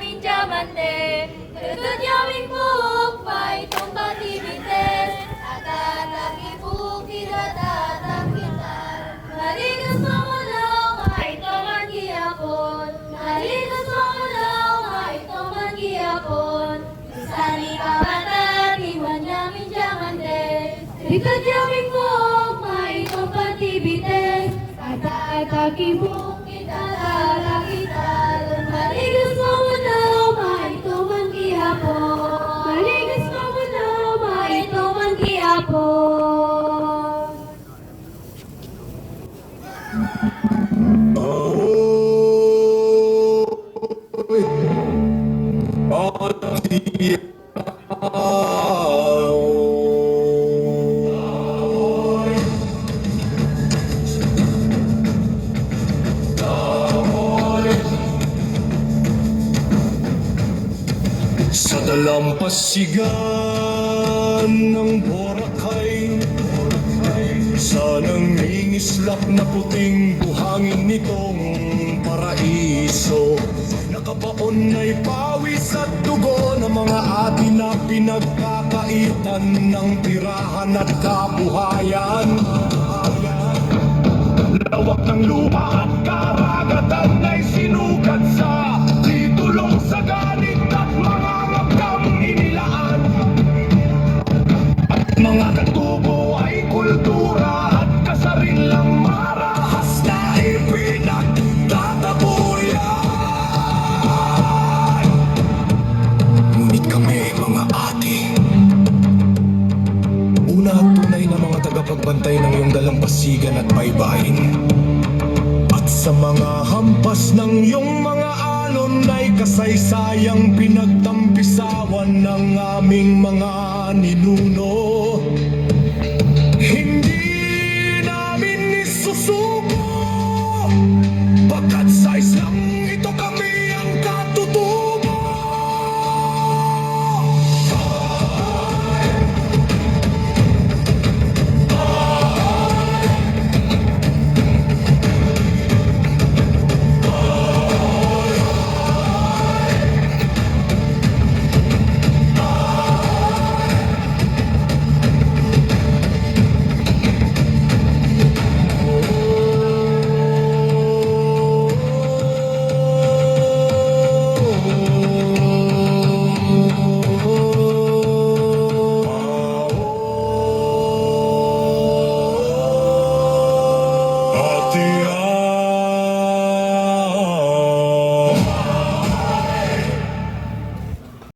namin diamante, tutod yaming buhok, may tumba tibites, at tatang ibukid at tatang kital. Maligas mamulaw, may toman gihapon, maligas mamulaw, may toman gihapon. Sani kamatan, iwan namin diamante, tutod yaming buhok, may tumba tibites, at tatang ibukid at tatang kital. Maligas mamulaw, may tuman gihapon. Maligas mamulaw, may tuman gihapon. Sa dalampasigan ng Boracay, sa nangingislap na puting buhangin nitong paraiso, nakabaon ay pawis at dugo ng mga atin na pinagkakaitan ng tirahan at kabuhayan. Lawak ng lupa at karagatan ay sinukat sa titulong sa ganit at mga magdang inilaan. At mga katubo ay kultura at kasarinlang marahas na ipinagtatabuyan. Ngunit kami, mga ate, una at tunay na mga tagapagbantay ng iyong dalampasigan at baybayin. At sa mga hampas ng iyong mga alon ay kasaysayang pinagtampisawan ng aming mga ninuno.